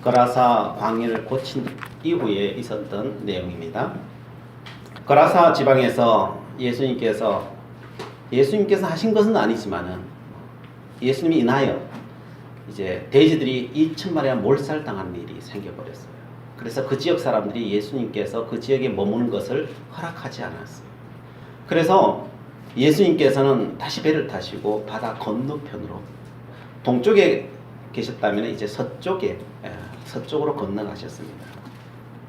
거라사 광야를 고친 이후에 있었던 내용입니다. 거라사 지방에서 예수님께서 하신 것은 아니지만은 예수님이 인하여 이제 돼지들이 2,000마리가 몰살당하는 일이 생겨버렸어요. 그래서 그 지역 사람들이 예수님께서 그 지역에 머무는 것을 허락하지 않았어요. 그래서 예수님께서는 다시 배를 타시고 바다 건너편으로, 동쪽에 계셨다면 이제 서쪽으로 건너가셨습니다.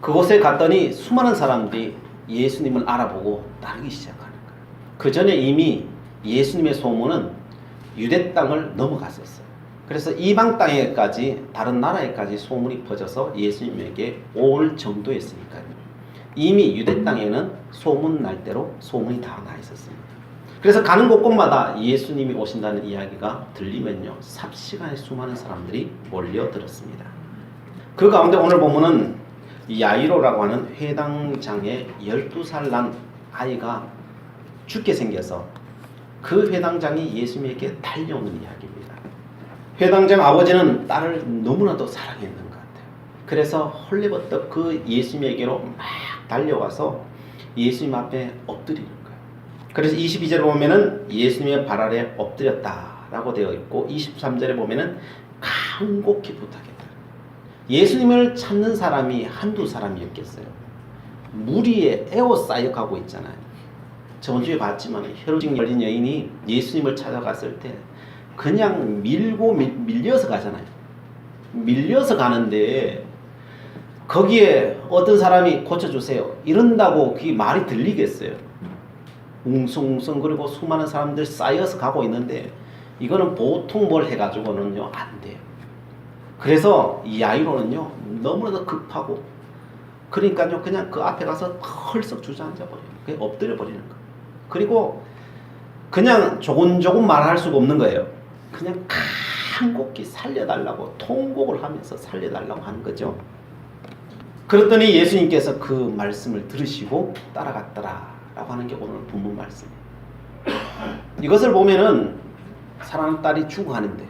그곳에 갔더니 수많은 사람들이 예수님을 알아보고 따르기 시작하는 거예요. 그 전에 이미 예수님의 소문은 유대 땅을 넘어갔었어요. 그래서 이방 땅에까지, 다른 나라에까지 소문이 퍼져서 예수님에게 올 정도였으니까요. 이미 유대 땅에는 소문 날 대로 소문이 다 나 있었습니다. 그래서 가는 곳곳마다 예수님이 오신다는 이야기가 들리면요, 삽시간에 수많은 사람들이 몰려들었습니다. 그 가운데 오늘 보면은 야이로라고 하는 회당장의 12살 난 아이가 죽게 생겨서 그 회당장이 예수님에게 달려오는 이야기입니다. 회당장 아버지는 딸을 너무나도 사랑했는 것 같아요. 그래서 헐레벌떡 그 예수님에게로 막 달려와서 예수님 앞에 엎드리는 거예요. 그래서 22절에 보면은 예수님의 발 아래 엎드렸다라고 되어 있고, 23절에 보면은 간곡히 부탁했다. 예수님을 찾는 사람이 한두 사람이었겠어요. 무리에 에워싸여 가고 있잖아요. 저번 주에 봤지만 혈우증 걸린 여인이 예수님을 찾아갔을 때 그냥 밀려서 가잖아요. 밀려서 가는데 거기에 어떤 사람이 고쳐주세요 이런다고 그게 말이 들리겠어요? 웅성웅성 그리고 수많은 사람들 쌓여서 가고 있는데 이거는 보통 뭘 해가지고는요 안 돼요. 그래서 이 야이로는요 너무나도 급하고, 그러니까요 그냥 그 앞에 가서 헐썩 주저앉아 버려요. 그냥 엎드려 버리는 거. 그리고 그냥 조곤조곤 말할 수가 없는 거예요. 그냥 간곡히 살려달라고 통곡을 하면서 살려달라고 하는 거죠. 그랬더니 예수님께서 그 말씀을 들으시고 따라갔더라라고 하는 게 오늘 본문 말씀이에요. 이것을 보면은 사랑하는 딸이 죽어가는데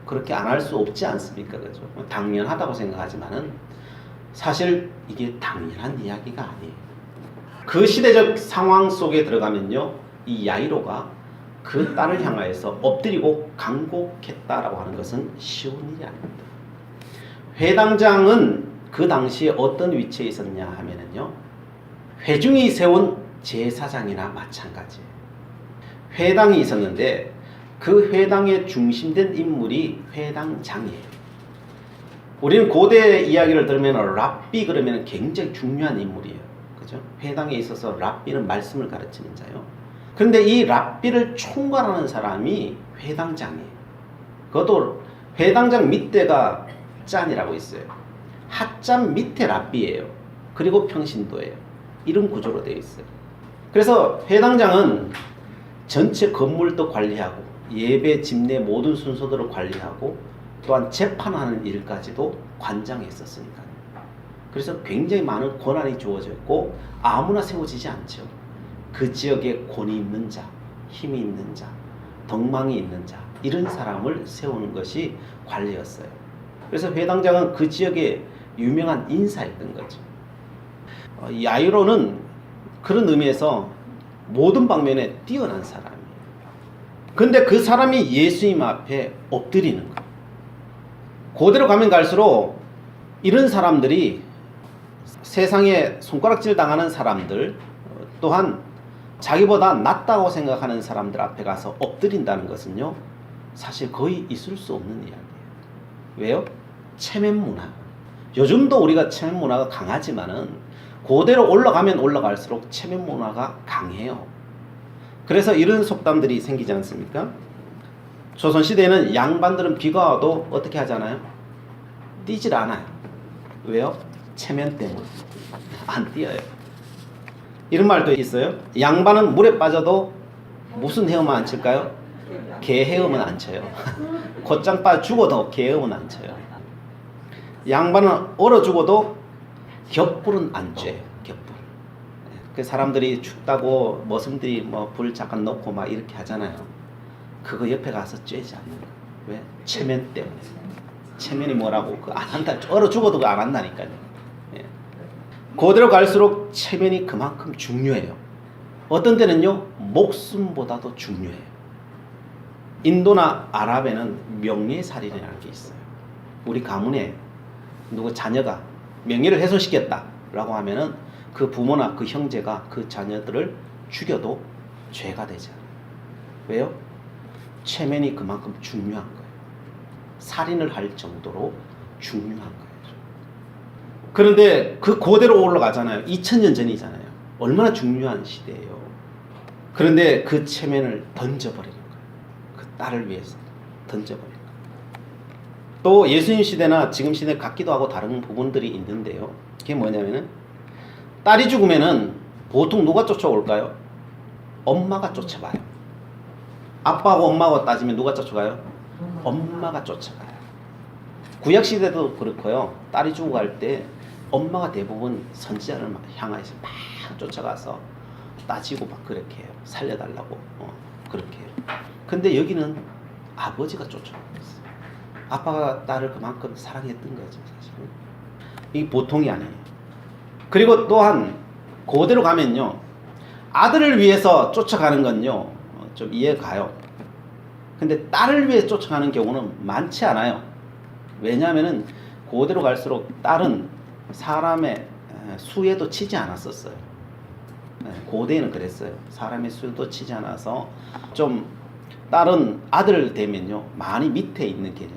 그렇게 안 할 수 없지 않습니까? 그죠? 당연하다고 생각하지만은 사실 이게 당연한 이야기가 아니에요. 그 시대적 상황 속에 들어가면요, 이 야이로가 그 딸을 향하여서 엎드리고 간곡했다라고 하는 것은 쉬운 일이 아닙니다. 회당장은 그 당시에 어떤 위치에 있었냐 하면은요, 회중이 세운 제사장이나 마찬가지예요. 회당이 있었는데 그 회당의 중심된 인물이 회당장이에요. 우리는 고대 이야기를 들으면 랍비 그러면 굉장히 중요한 인물이에요. 그죠? 회당에 있어서 랍비는 말씀을 가르치는 자요. 그런데 이 랍비를 총괄하는 사람이 회당장이에요. 그것도 회당장 밑에가 짠이라고 있어요. 핫짠 밑에 랍비예요. 그리고 평신도예요. 이런 구조로 되어 있어요. 그래서 회당장은 전체 건물도 관리하고 예배 집내 모든 순서들을 관리하고 또한 재판하는 일까지도 관장했었으니까요. 그래서 굉장히 많은 권한이 주어져 있고 아무나 세워지지 않죠. 그 지역에 권위 있는 자, 힘이 있는 자, 덕망이 있는 자, 이런 사람을 세우는 것이 관리였어요. 그래서 회당장은 그 지역에 유명한 인사였던 거죠. 야이로는 그런 의미에서 모든 방면에 뛰어난 사람이에요. 근데 그 사람이 예수님 앞에 엎드리는 거예요. 그대로 가면 갈수록 이런 사람들이 세상에 손가락질 당하는 사람들, 또한 자기보다 낫다고 생각하는 사람들 앞에 가서 엎드린다는 것은요, 사실 거의 있을 수 없는 이야기예요. 왜요? 체면 문화. 요즘도 우리가 체면 문화가 강하지만은 그대로 올라가면 올라갈수록 체면 문화가 강해요. 그래서 이런 속담들이 생기지 않습니까? 조선시대에는 양반들은 비가 와도 어떻게 하잖아요? 뛰질 않아요. 왜요? 체면 때문에. 안 뛰어요. 이런 말도 있어요. 양반은 물에 빠져도 무슨 헤엄을 안 칠까요? 개 헤엄은 안 쳐요. 곧장 빠져 죽어도 개 헤엄은 안 쳐요. 양반은 얼어 죽어도 겹불은 안 쬐요. 겹불. 그 사람들이 춥다고 머슴들이 뭐 불 잠깐 넣고 막 이렇게 하잖아요. 그거 옆에 가서 쬐지 않는 거예요. 왜? 체면 때문에. 체면이 뭐라고 그 안 한다. 얼어 죽어도 그 안 한다니까요. 예. 그대로 갈수록 체면이 그만큼 중요해요. 어떤 때는요 목숨보다도 중요해요. 인도나 아랍에는 명예살인이라는 게 있어요. 우리 가문에 누구 자녀가 명예를 훼손시켰다라고 하면은 그 부모나 그 형제가 그 자녀들을 죽여도 죄가 되지 않아요. 왜요? 체면이 그만큼 중요한 거예요. 살인을 할 정도로 중요한 거예요. 그런데 그 고대로 올라가잖아요. 2000년 전이잖아요. 얼마나 중요한 시대예요. 그런데 그 체면을 던져버리는 거예요. 그 딸을 위해서 던져버리는 거예요. 또 예수님 시대나 지금 시대 같기도 하고 다른 부분들이 있는데요. 그게 뭐냐면은 딸이 죽으면은 보통 누가 쫓아올까요? 엄마가 쫓아가요. 아빠하고 엄마하고 따지면 누가 쫓아가요? 엄마가 쫓아가요. 구약 시대도 그렇고요. 딸이 죽어갈 때 엄마가 대부분 선지자를 향해서 막 쫓아가서 따지고 막 그렇게 해요. 살려달라고 그렇게 해요. 근데 여기는 아버지가 쫓아가고 있어요. 아빠가 딸을 그만큼 사랑했던 거죠, 사실은. 이게 보통이 아니에요. 그리고 또한 그대로 가면요, 아들을 위해서 쫓아가는 건요 좀 이해가요. 근데 딸을 위해 쫓아가는 경우는 많지 않아요. 왜냐하면은 그대로 갈수록 딸은 사람의 수에도 치지 않았었어요. 고대에는 그랬어요. 사람의 수에도 치지 않아서 좀 딸은 아들 되면요 많이 밑에 있는 개념.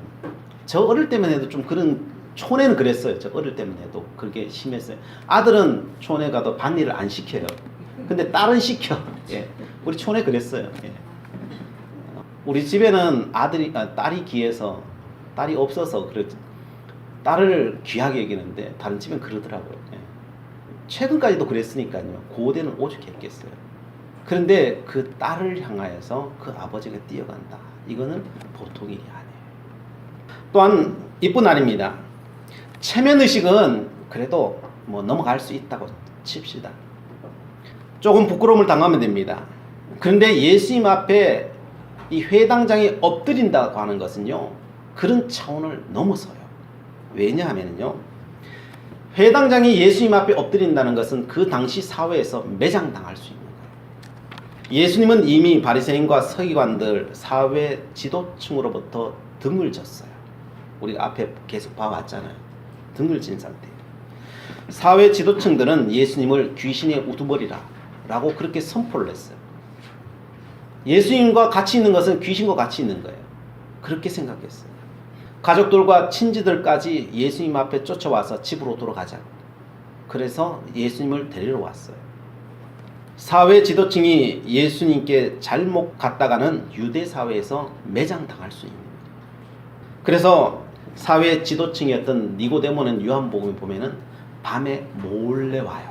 저 어릴 때만 해도 좀 그런, 촌에는 그랬어요. 저 어릴 때만 해도 그게 심했어요. 아들은 촌에 가도 밭일을 안 시켜요. 근데 딸은 시켜. 예. 우리 촌에 그랬어요. 예. 우리 집에는 딸이 귀해서, 딸이 없어서 딸을 귀하게 여기는데 다른 집엔 그러더라고요. 예. 최근까지도 그랬으니까요. 고대는 오죽했겠어요. 그런데 그 딸을 향하여서 그 아버지가 뛰어간다. 이거는 보통 일이 아니에요. 또한 이쁜 날입니다. 체면의식은 그래도 뭐 넘어갈 수 있다고 칩시다. 조금 부끄러움을 당하면 됩니다. 그런데 예수님 앞에 이 회당장이 엎드린다고 하는 것은요 그런 차원을 넘어서요. 왜냐하면요 회당장이 예수님 앞에 엎드린다는 것은 그 당시 사회에서 매장당할 수 있는 거예요. 예수님은 이미 바리새인과 서기관들, 사회 지도층으로부터 등을 졌어요. 우리가 앞에 계속 봐왔잖아요. 등을 진 상태예요. 사회 지도층들은 예수님을 귀신의 우두머리라 라고 그렇게 선포를 했어요. 예수님과 같이 있는 것은 귀신과 같이 있는 거예요. 그렇게 생각했어요. 가족들과 친지들까지 예수님 앞에 쫓아와서 집으로 돌아가자고. 그래서 예수님을 데리러 왔어요. 사회 지도층이 예수님께 잘못 갔다가는 유대 사회에서 매장당할 수 있는 거예요. 그래서 사회 지도층이었던 니고데모는 요한복음에 보면은 밤에 몰래 와요.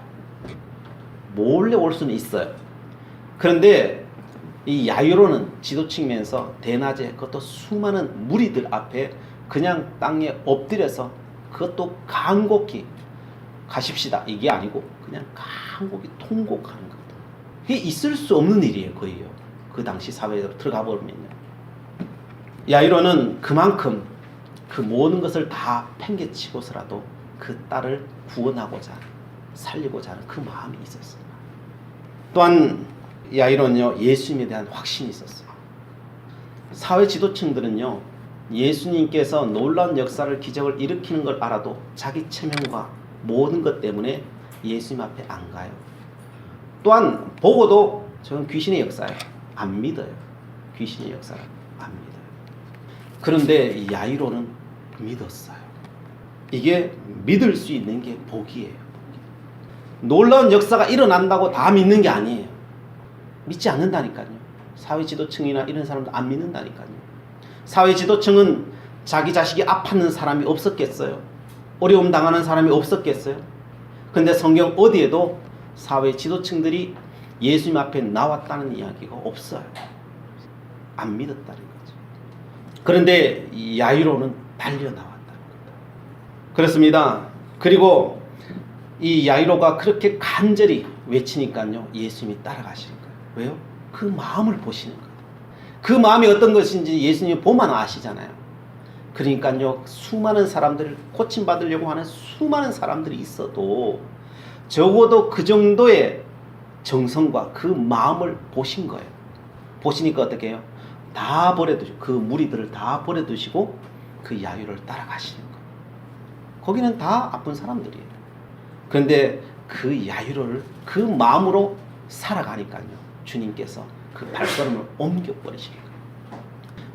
몰래 올 수는 있어요. 그런데 이 야이로는 지도층이면서 대낮에 그것도 수많은 무리들 앞에 그냥 땅에 엎드려서 그것도 간곡히 가십시다 이게 아니고 그냥 간곡히 통곡하는 겁니다. 이게 있을 수 없는 일이에요. 거의요. 그 당시 사회에 들어가 버리면요. 야이로는 그만큼 그 모든 것을 다 팽개치고서라도 그 딸을 구원하고자 살리고자 하는 그 마음이 있었습니다. 또한 야이로는요 예수님에 대한 확신이 있었어요. 사회 지도층들은요 예수님께서 놀라운 역사를 기적을 일으키는 걸 알아도 자기 체면과 모든 것 때문에 예수님 앞에 안 가요. 또한 보고도 저건 귀신의 역사예요. 안 믿어요. 귀신의 역사를 안 믿어요. 그런데 이 야이로는 믿었어요. 이게 믿을 수 있는 게 복이에요. 놀라운 역사가 일어난다고 다 믿는 게 아니에요. 믿지 않는다니까요. 사회 지도층이나 이런 사람도 안 믿는다니까요. 사회 지도층은 자기 자식이 아팠는 사람이 없었겠어요? 어려움 당하는 사람이 없었겠어요? 근데 성경 어디에도 사회 지도층들이 예수님 앞에 나왔다는 이야기가 없어요. 안 믿었다는 거죠. 그런데 이 야이로는 달려나왔다는 겁니다. 그렇습니다. 그리고 이 야이로가 그렇게 간절히 외치니까요 예수님이 따라가시는 거예요. 왜요? 그 마음을 보시는 거예요. 그 마음이 어떤 것인지 예수님이 보면 아시잖아요. 그러니까요, 수많은 사람들을 고침받으려고 하는 수많은 사람들이 있어도 적어도 그 정도의 정성과 그 마음을 보신 거예요. 보시니까 어떻게 해요? 다 버려두시고, 그 무리들을 다 버려두시고 그 야유를 따라가시는 거예요. 거기는 다 아픈 사람들이에요. 그런데 그 야유를 그 마음으로 살아가니까요, 주님께서 그 발걸음을 옮겨버리시는 거예요.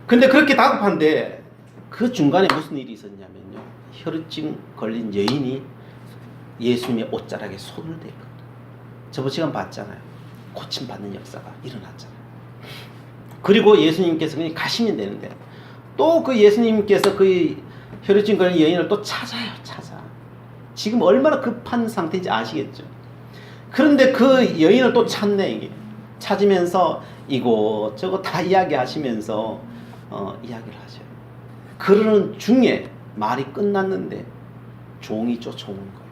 근데 그렇게 다급한데 그 중간에 무슨 일이 있었냐면요, 혈우증 걸린 여인이 예수님의 옷자락에 손을 대거든요. 저번 시간 봤잖아요. 고침받는 역사가 일어났잖아요. 그리고 예수님께서 그냥 가시면 되는데 또 그 예수님께서 그 혈우증 걸린 여인을 또 찾아요. 지금 얼마나 급한 상태인지 아시겠죠? 그런데 그 여인을 또 찾네. 이게 찾으면서 이곳저곳 다 이야기하시면서 이야기를 하셔요. 그러는 중에 말이 끝났는데 종이 쫓아오는 거예요.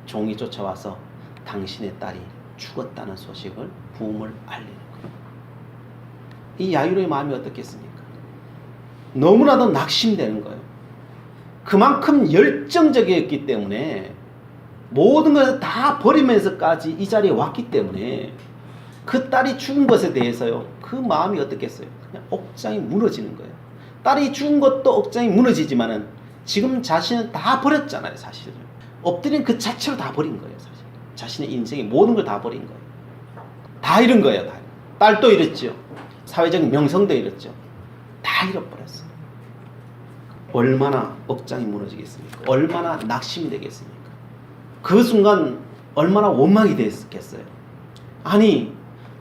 종이 쫓아와서 당신의 딸이 죽었다는 소식을 부음을 알리는 거예요. 이 야이로의 마음이 어떻겠습니까? 너무나도 낙심되는 거예요. 그만큼 열정적이었기 때문에 모든 것을 다 버리면서까지 이 자리에 왔기 때문에 그 딸이 죽은 것에 대해서요, 그 마음이 어떻겠어요? 그냥 억장이 무너지는 거예요. 딸이 죽은 것도 억장이 무너지지만은 지금 자신은 다 버렸잖아요, 사실은. 엎드린 그 자체로 다 버린 거예요, 사실. 자신의 인생의 모든 걸 다 버린 거예요. 다 잃은 거예요, 다. 딸도 잃었죠. 사회적 명성도 잃었죠. 다 잃어버렸어요. 얼마나 억장이 무너지겠습니까? 얼마나 낙심이 되겠습니까? 그 순간 얼마나 원망이 됐겠어요? 아니,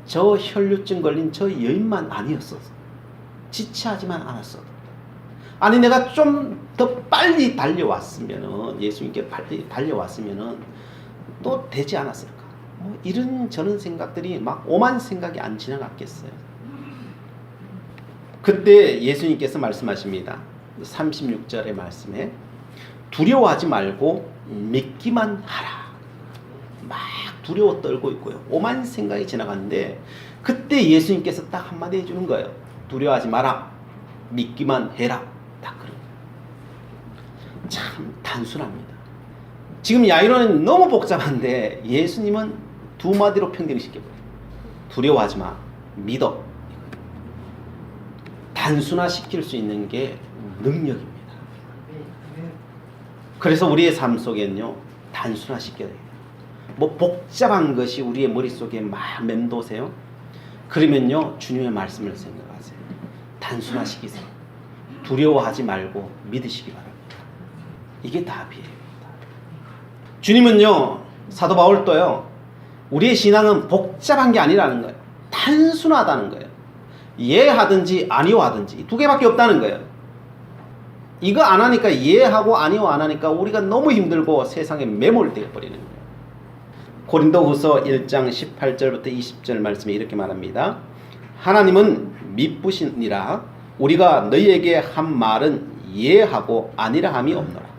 저 혈류증 걸린 저 여인만 아니었어도, 지체하지만 않았어도, 아니 내가 좀 더 빨리 달려왔으면은, 예수님께 빨리 달려왔으면은 또 되지 않았을까? 뭐 이런 저런 생각들이 막 오만 생각이 안 지나갔겠어요. 그때 예수님께서 말씀하십니다. 36절의 말씀에 두려워하지 말고 믿기만 하라. 막 두려워 떨고 있고요. 오만 생각이 지나갔는데 그때 예수님께서 딱 한마디 해주는 거예요. 두려워하지 마라. 믿기만 해라. 딱 그런 거예요. 참 단순합니다. 지금 야이로는 너무 복잡한데 예수님은 두 마디로 평정시켜버려요. 두려워하지 마. 믿어. 단순화시킬 수 있는 게 능력입니다. 그래서 우리의 삶 속에는요, 단순화시켜야 돼요. 뭐 복잡한 것이 우리의 머릿속에 막 맴도세요. 그러면요, 주님의 말씀을 생각하세요. 단순화시키세요. 두려워하지 말고 믿으시기 바랍니다. 이게 답이에요. 주님은요, 사도 바울도요, 우리의 신앙은 복잡한 게 아니라는 거예요. 단순하다는 거예요. 이해하든지 아니오하든지 두 개밖에 없다는 거예요. 이거 안 하니까 이해하고 아니오 안 하니까 우리가 너무 힘들고 세상에 매몰되어 버리는 거예요. 고린도후서 1장 18절부터 20절 말씀에 이렇게 말합니다. 하나님은 미쁘시니라. 우리가 너희에게 한 말은 이해하고 아니라 함이 없노라.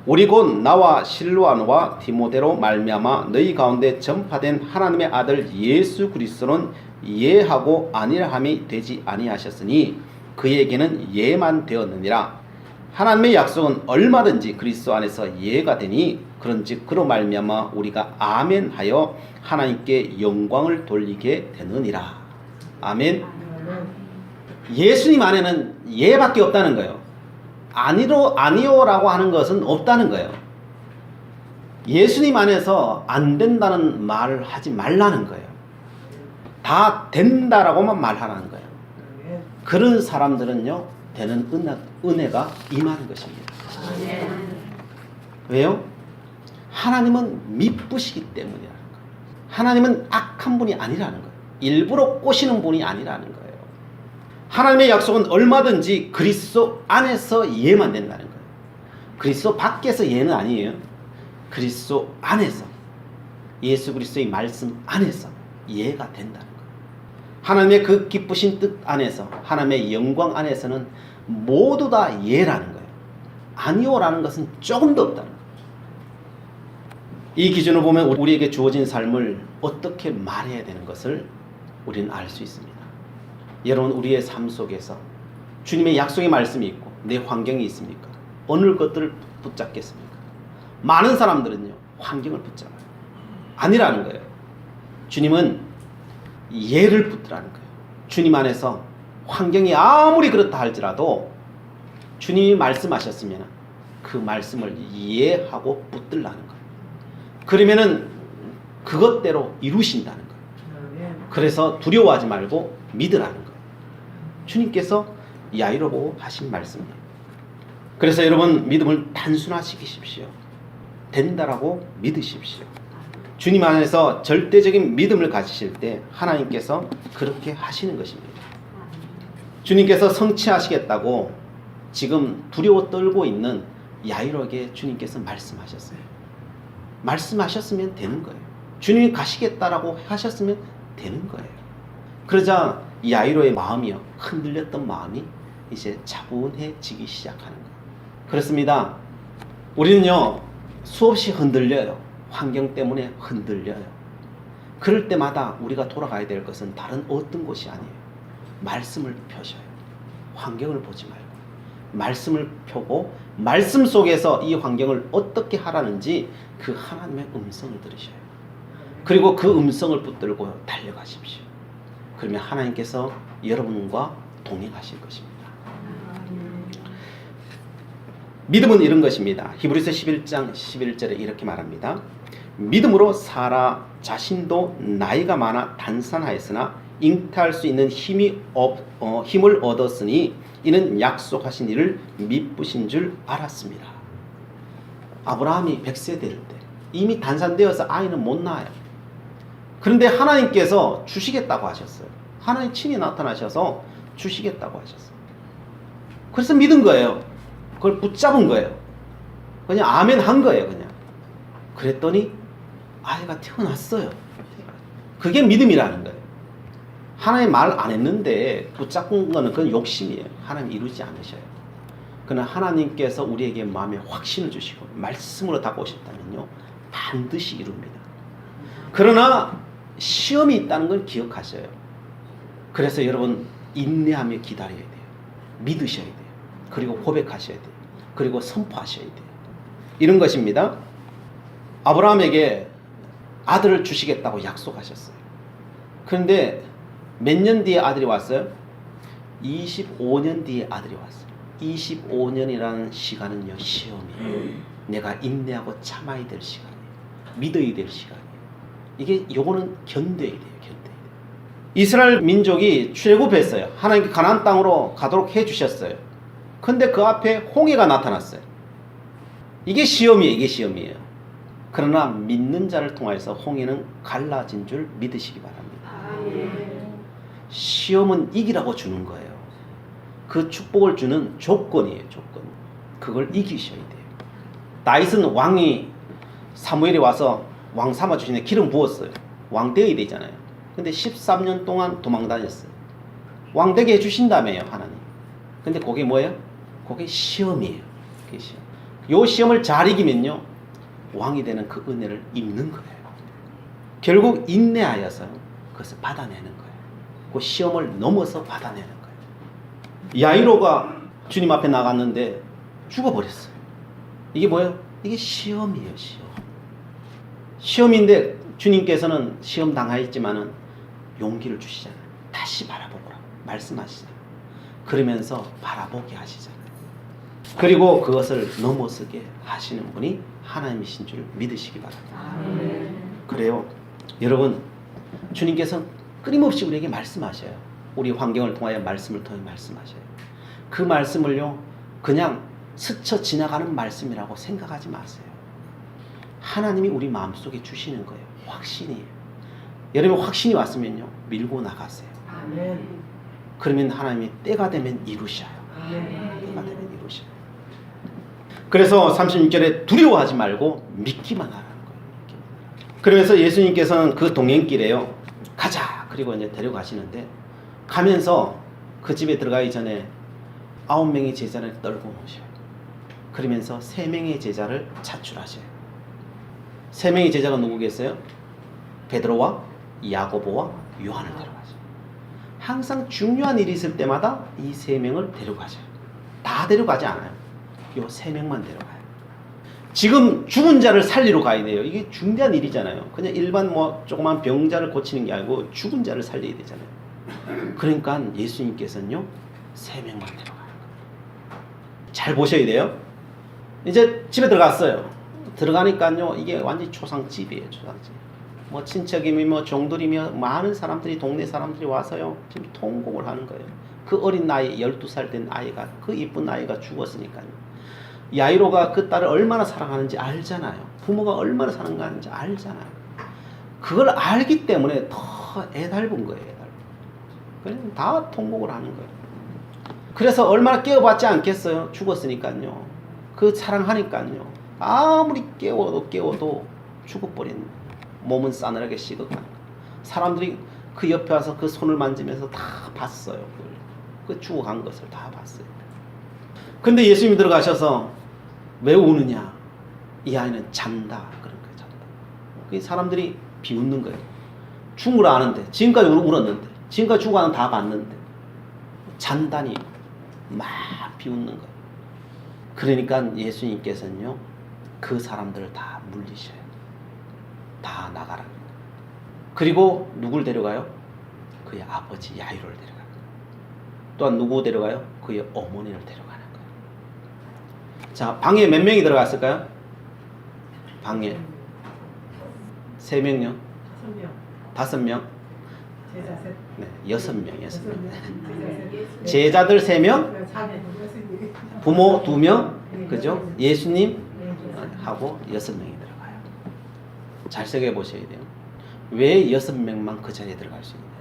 우리 곧 나와 실로아노와 디모데로 말미암아 너희 가운데 전파된 하나님의 아들 예수 그리스도는 이해하고 아니라 함이 되지 아니하셨으니 그에게는 예만 되었느니라. 하나님의 약속은 얼마든지 그리스도 안에서 예가 되니 그런즉 그로 말미암아 우리가 아멘하여 하나님께 영광을 돌리게 되느니라. 아멘. 예수님 안에는 예밖에 없다는 거예요. 아니오라고 하는 것은 없다는 거예요. 예수님 안에서 안 된다는 말을 하지 말라는 거예요. 다 된다라고만 말하라는 거예요. 그런 사람들은요, 되는 은혜가 임하는 것입니다. 왜요? 하나님은 미쁘시기 때문이라는 거예요. 하나님은 악한 분이 아니라는 거예요. 일부러 꼬시는 분이 아니라는 거예요. 하나님의 약속은 얼마든지 그리스도 안에서 예만 된다는 거예요. 그리스도 밖에서 예는 아니에요. 그리스도 안에서, 예수 그리스도의 말씀 안에서 예가 된다는 거예요. 하나님의 그 기쁘신 뜻 안에서, 하나님의 영광 안에서는 모두 다 예라는 거예요. 아니오라는 것은 조금도 없다는 거예요. 이 기준을 보면 우리에게 주어진 삶을 어떻게 말해야 되는 것을 우리는 알 수 있습니다. 여러분, 우리의 삶 속에서 주님의 약속의 말씀이 있고 내 환경이 있습니까? 어느 것들을 붙잡겠습니까? 많은 사람들은요, 환경을 붙잡아요. 아니라는 거예요. 주님은 예를 붙들라는 거예요. 주님 안에서 환경이 아무리 그렇다 할지라도 주님이 말씀하셨으면 그 말씀을 이해하고 붙들라는 거예요. 그러면은 그것대로 이루신다는 거예요. 그래서 두려워하지 말고 믿으라는 거예요. 주님께서 야이로 보고 하신 말씀이에요. 그래서 여러분 믿음을 단순화시키십시오. 된다라고 믿으십시오. 주님 안에서 절대적인 믿음을 가지실 때 하나님께서 그렇게 하시는 것입니다. 주님께서 성취하시겠다고 지금 두려워 떨고 있는 야이로에게 주님께서 말씀하셨어요. 말씀하셨으면 되는 거예요. 주님이 가시겠다라고 하셨으면 되는 거예요. 그러자 야이로의 마음이요, 흔들렸던 마음이 이제 차분해지기 시작하는 거예요. 그렇습니다. 우리는요, 수없이 흔들려요. 환경 때문에 흔들려요. 그럴 때마다 우리가 돌아가야 될 것은 다른 어떤 곳이 아니에요. 말씀을 펴셔요. 환경을 보지 말고 말씀을 펴고 말씀 속에서 이 환경을 어떻게 하라는지 그 하나님의 음성을 들으셔요. 그리고 그 음성을 붙들고 달려가십시오. 그러면 하나님께서 여러분과 동행하실 것입니다. 믿음은 이런 것입니다. 히브리서 11장 11절에 이렇게 말합니다. 믿음으로 사라 자신도 나이가 많아 단산하였으나 잉태할 수 있는 힘을 얻었으니 이는 약속하신 이를 미쁘신 줄 알았습니다. 아브라함이 100세 될 때 이미 단산되어서 아이는 못 낳아요. 그런데 하나님께서 주시겠다고 하셨어요. 하나님 친히 나타나셔서 주시겠다고 하셨어요. 그래서 믿은 거예요. 그걸 붙잡은 거예요. 그냥 아멘 한 거예요. 그냥. 그랬더니 아이가 태어났어요. 그게 믿음이라는 거예요. 하나님 말 안 했는데 붙잡은 거는 그건 욕심이에요. 하나님 이루지 않으셔요. 그러나 하나님께서 우리에게 마음에 확신을 주시고 말씀으로 다가오셨다면요, 반드시 이룹니다. 그러나 시험이 있다는 걸 기억하셔요. 그래서 여러분 인내하며 기다려야 돼요. 믿으셔야 돼요. 그리고 고백하셔야 돼요. 그리고 선포하셔야 돼요. 이런 것입니다. 아브라함에게 아들을 주시겠다고 약속하셨어요. 그런데 몇 년 뒤에 아들이 왔어요? 25년 뒤에 아들이 왔어요. 25년이라는 시간은요, 시험이에요. 내가 인내하고 참아야 될 시간이에요. 믿어야 될 시간이에요. 이게 요거는 견뎌야 돼요. 견뎌야 돼요. 이스라엘 민족이 출애굽했어요. 하나님께 가나안 땅으로 가도록 해주셨어요. 근데 그 앞에 홍해가 나타났어요. 이게 시험이에요. 이게 시험이에요. 그러나 믿는 자를 통해서 홍해는 갈라진 줄 믿으시기 바랍니다. 시험은 이기라고 주는 거예요. 그 축복을 주는 조건이에요. 조건. 그걸 이기셔야 돼요. 다윗은 왕이 사무엘이 와서 왕 삼아주시는데 기름 부었어요. 왕 되어야 되잖아요. 근데 13년 동안 도망 다녔어요. 왕 되게 해주신다며요, 하나님. 근데 그게 뭐예요? 그게 시험이에요. 그게 시험. 요 시험을 잘 이기면요, 왕이 되는 그 은혜를 입는 거예요. 결국 인내하여서 그것을 받아내는 거예요. 그 시험을 넘어서 받아내는 거예요. 야이로가 주님 앞에 나갔는데 죽어버렸어요. 이게 뭐예요? 이게 시험이에요. 시험. 시험인데 주님께서는 시험 당하였지만은 용기를 주시잖아요. 다시 바라보라고 말씀하시잖아요. 그러면서 바라보게 하시잖아요. 그리고 그것을 넘어서게 하시는 분이 하나님이신 줄 믿으시기 바랍니다. 그래요. 여러분, 주님께서 끊임없이 우리에게 말씀하셔요. 우리 환경을 통하여 말씀을 통해 말씀하셔요. 그 말씀을요, 그냥 스쳐 지나가는 말씀이라고 생각하지 마세요. 하나님이 우리 마음속에 주시는 거예요. 확신이에요. 여러분 확신이 왔으면요, 밀고 나가세요. 아멘. 그러면 하나님이 때가 되면 이루셔요. 아멘. 때가 되면 이루셔요. 그래서 36절에 두려워하지 말고 믿기만 하라는 거예요. 믿기만 하라. 그러면서 예수님께서는 그 동행길에요, 가자! 그리고 이제 데려가시는데, 가면서 그 집에 들어가기 전에 9명의 제자를 떨고 오셔요. 그러면서 3명의 제자를 차출하셔요. 3명의 제자가 누구겠어요? 베드로와 야고보와 요한을 데려가셔요. 항상 중요한 일이 있을 때마다 이 3명을 데려가셔요. 다 데려가지 않아요. 요 3명만 데려가요. 지금 죽은 자를 살리러 가야 돼요. 이게 중대한 일이잖아요. 그냥 일반 뭐 조그만 병자를 고치는 게 아니고 죽은 자를 살려야 되잖아요. 그러니까 예수님께서는요 3명만 데려가요. 잘 보셔야 돼요. 이제 집에 들어갔어요. 들어가니까요 이게 완전히 초상집이에요. 초상집. 뭐 친척이며 뭐 종들이며 많은 사람들이 동네 사람들이 와서요 지금 통곡을 하는 거예요. 그 어린 나이 12살 된 아이가 그 이쁜 아이가 죽었으니까요. 야이로가 그 딸을 얼마나 사랑하는지 알잖아요. 부모가 얼마나 사랑하는지 알잖아요. 그걸 알기 때문에 더 애달픈 거예요. 그냥 다 통곡을 하는 거예요. 그래서 얼마나 깨워봤지 않겠어요. 죽었으니까요. 그 사랑하니까요. 아무리 깨워도 죽어버린 몸은 싸늘하게 씻어가는 거예요. 사람들이 그 옆에 와서 그 손을 만지면서 다 봤어요. 그 죽어간 것을 다 봤어요. 근데 예수님이 들어가셔서 왜 우느냐? 이 아이는 잔다. 그런 거예요. 잔다. 그 사람들이 비웃는 거예요. 죽은 걸 아는데 지금까지 울었는데 지금까지 죽어가는 다 봤는데 잔다니 막 비웃는 거예요. 그러니까 예수님께서는요 그 사람들을 다 물리셔요. 다 나가라. 그리고 누굴 데려가요? 그의 아버지 야이로를 데려가요. 또한 누구 데려가요? 그의 어머니를 데려가는 거예요. 자, 방에 몇 명이 들어갔을까요? 방에 3명요? 5명? 제자 셋. 네, 6명. 제자들 3명, 부모 2명, 그죠? 예수님 하고 6명이 들어가요. 잘 생각해 보셔야 돼요. 왜 6명만 그 자리에 들어갈 수 있나요?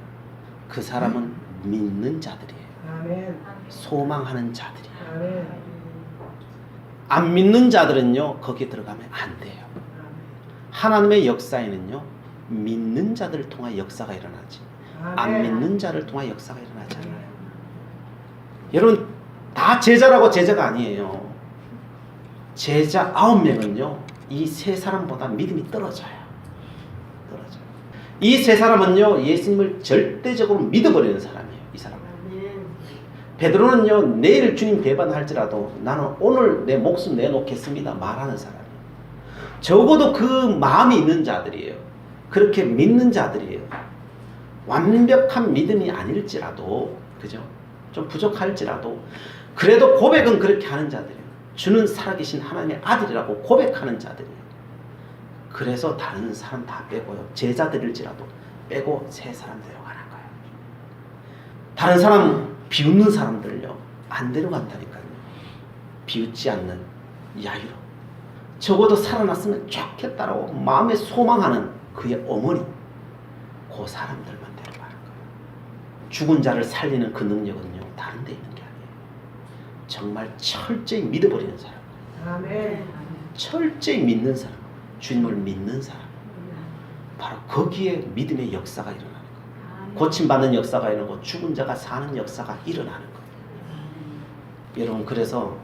그 사람은 믿는 자들이에요. 소망하는 자들이에요. 안 믿는 자들은요 거기에 들어가면 안 돼요. 하나님의 역사에는요 믿는 자들을 통해 역사가 일어나지 안 믿는 자를 통해 역사가 일어나지 않아요. 여러분 다 제자라고 제자가 아니에요. 제자 9명은요 이 3사람보다 믿음이 떨어져요. 이 3사람은요 예수님을 절대적으로 믿어버리는 사람이에요. 이 사람은. 베드로는요 내일 주님 배반할지라도 나는 오늘 내 목숨 내놓겠습니다 말하는 사람이에요. 적어도 그 마음이 있는 자들이에요. 그렇게 믿는 자들이에요. 완벽한 믿음이 아닐지라도 그죠? 좀 부족할지라도 그래도 고백은 그렇게 하는 자들이에요. 주는 살아계신 하나님의 아들이라고 고백하는 자들이에요. 그래서 다른 사람 다 빼고요 제자들일지라도 빼고 3사람 데려가는 거예요. 다른 사람 비웃는 사람들요 안 데려간다니까요. 비웃지 않는 야이로 적어도 살아났으면 좋겠다라고 마음에 소망하는 그의 어머니 그 사람들만 데려가는 거예요. 죽은 자를 살리는 그 능력은요 다른 데 있는 게 아니에요. 정말 철저히 믿어버리는 사람, 아멘. 철저히 믿는 사람, 주님을 믿는 사람, 바로 거기에 믿음의 역사가 일어나는 거예요. 고침받는 역사가 일어나고 죽은 자가 사는 역사가 일어나는 거예요. 여러분 그래서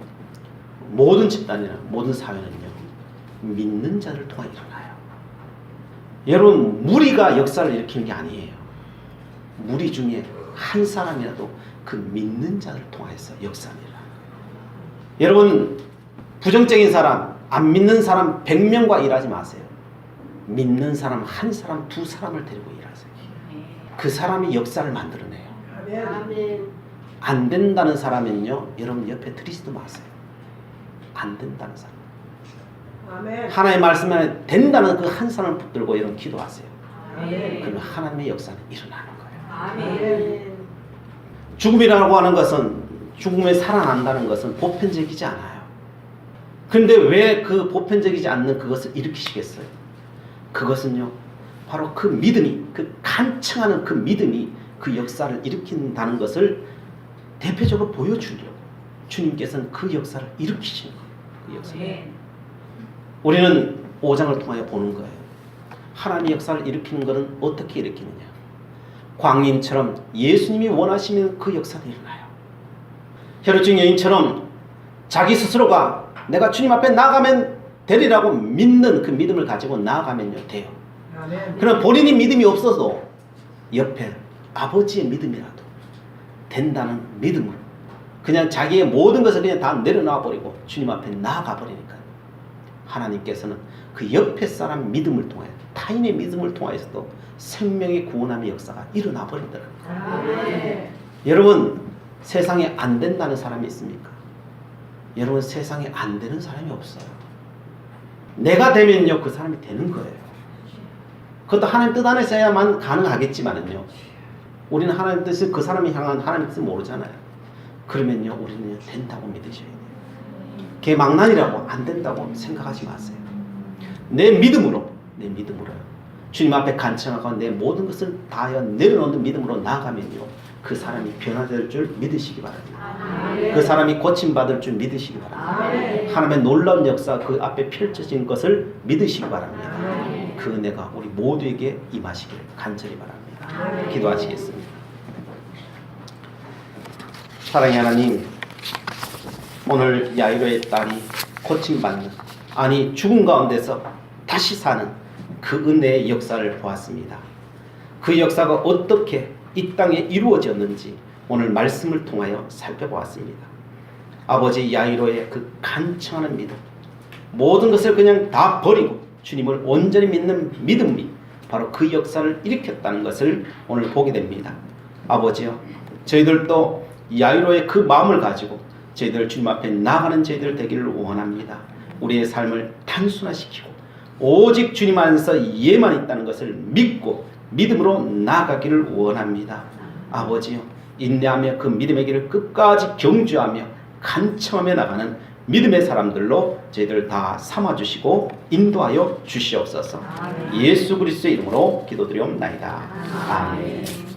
모든 집단이나 모든 사회는요 믿는 자를 통해 일어나요. 여러분 무리가 역사를 일으키는 게 아니에요. 무리 중에 한 사람이라도 그 믿는 자를 통해서 역사를 일어나는 거예요. 여러분 부정적인 사람, 안 믿는 사람 100명과 일하지 마세요. 믿는 사람 한 사람, 2사람을 데리고 일하세요. 그 사람이 역사를 만들어내요. 아멘. 안 된다는 사람은요 여러분 옆에 들이지도 마세요. 안 된다는 사람. 아멘. 하나님의 말씀에 된다는 그 한 사람을 붙들고 여러분 기도하세요. 아멘. 그러면 하나님의 역사는 일어나는 거예요. 아멘. 죽음이라고 하는 것은 죽음에 살아난다는 것은 보편적이지 않아요. 그런데 왜 그 보편적이지 않는 그것을 일으키시겠어요? 그것은요 바로 그 믿음이 그 간청하는 그 믿음이 그 역사를 일으킨다는 것을 대표적으로 보여주려고 주님께서는 그 역사를 일으키시는 거예요. 그 역사를. 우리는 5장을 통하여 보는 거예요. 하나님의 역사를 일으키는 것은 어떻게 일으키느냐. 광인처럼 예수님이 원하시면 그 역사가 일어나요. 혈루증 여인처럼 자기 스스로가 내가 주님 앞에 나아가면 되리라고 믿는 그 믿음을 가지고 나아가면요 돼요. 아멘. 그럼 본인이 믿음이 없어도 옆에 아버지의 믿음이라도 된다는 믿음을 그냥 자기의 모든 것을 그냥 다 내려놔 버리고 주님 앞에 나아가 버리니까 하나님께서는 그 옆에 사람 믿음을 통해 타인의 믿음을 통해서도 생명의 구원함의 역사가 일어나 버리더라고요. 아멘. 여러분 세상에 안 된다는 사람이 있습니까? 여러분 세상에 안 되는 사람이 없어요. 내가 되면요 그 사람이 되는 거예요. 그것도 하나님 뜻 안에서야만 가능하겠지만은요 우리는 하나님 뜻을 그 사람이 향한 하나님 뜻을 모르잖아요. 그러면요 우리는 된다고 믿으셔야 돼요. 걔 망난이라고 안 된다고 생각하지 마세요. 내 믿음으로 주님 앞에 간청하고 내 모든 것을 다하여 내려놓는 믿음으로 나아가면요 그 사람이 변화될 줄 믿으시기 바랍니다. 아멘. 그 사람이 고침받을 줄 믿으시기 바랍니다. 아멘. 하나님의 놀라운 역사 그 앞에 펼쳐진 것을 믿으시기 바랍니다. 아멘. 그 은혜가 우리 모두에게 임하시기를 간절히 바랍니다. 아멘. 기도하시겠습니다. 사랑의 하나님, 오늘 야이로의 딸이 고침받는, 아니 죽음 가운데서 다시 사는 그 은혜의 역사를 보았습니다. 그 역사가 어떻게 이 땅에 이루어졌는지 오늘 말씀을 통하여 살펴보았습니다. 아버지 야이로의 그 간청하는 믿음, 모든 것을 그냥 다 버리고 주님을 온전히 믿는 믿음이 바로 그 역사를 일으켰다는 것을 오늘 보게 됩니다. 아버지요, 저희들도 야이로의 그 마음을 가지고 저희들 주님 앞에 나아가는 저희들 되기를 원합니다. 우리의 삶을 단순화시키고 오직 주님 안에서 예만 있다는 것을 믿고 믿음으로 나아가기를 원합니다. 아버지요, 인내하며 그 믿음의 길을 끝까지 경주하며 간청하며 나가는 믿음의 사람들로 저희들 다 삼아주시고 인도하여 주시옵소서. 예수 그리스도의 이름으로 기도드리옵나이다. 아멘.